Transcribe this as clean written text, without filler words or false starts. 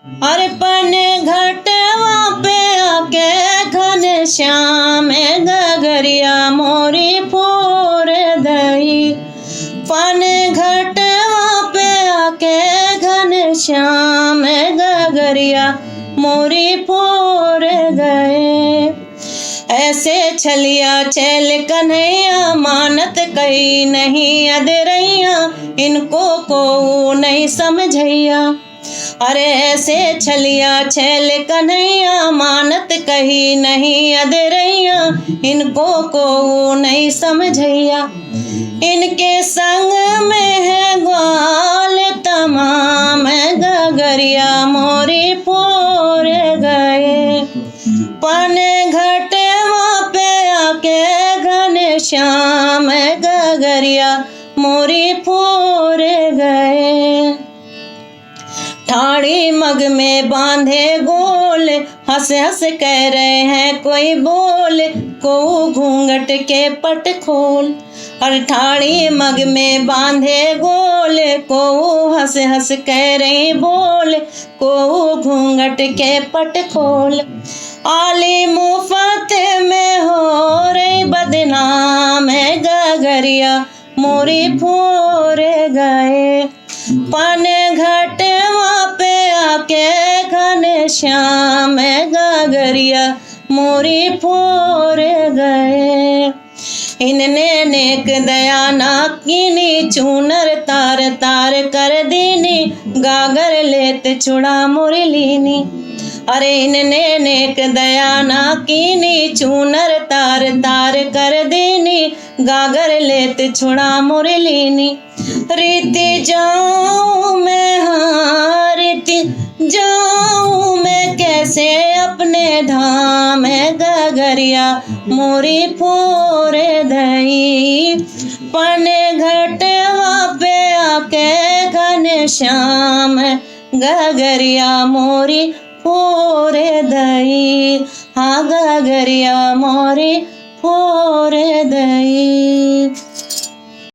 अर्पण घटवा पे आके घनश्याम गगरिया मोरी फोर दई। पन घटवा पे आके घनश्याम गगरिया मोरी फोर गए। ऐसे छलिया चैल कन्हैया मानत कही नहीं अदरैया, इनको को नहीं समझैया। अरे ऐसे छलिया छैल कन्हैया मानत कही नहीं अदरैया, इनको को नहीं समझैया। इनके संग में है ग्वाल तमाम गगरिया मोरी फोर गए। पन घटवा पे आके घनश्याम गगरिया मोरी फोर गए। ठाड़ी मग में बांधे गोल, हंस हंस कह रहे हैं कोई बोल, को घूंघट के पट खोल। और ठाड़ी मग में बांधे गोल, को हंस हंस कह रही बोल, को घूंघट के पट खोल। आली मुफ्त में हो रही बदनाम गगरिया मोरी फोर गए। पन घटवा पे आके घनश्याम गगरिया मोरी फोर गए। इनने नेक दया ना कीनी, चूनर तार तार कर दीनी, गागर लेत छुड़ा मुरलीनी। अरे इनने नेक दया ना कीनी, चूनर तार तार कर दीनी, गागर लेत छुड़ा मुरलीनी। रीति जाऊं मैं, हाँ रीति जाऊं मैं कैसे अपने धाम गगरिया मोरी फोर दई। पन घटवा पे आके घनश्याम गगरिया मोरी फोर दई। हाँ गगरिया मोरी फोर दई।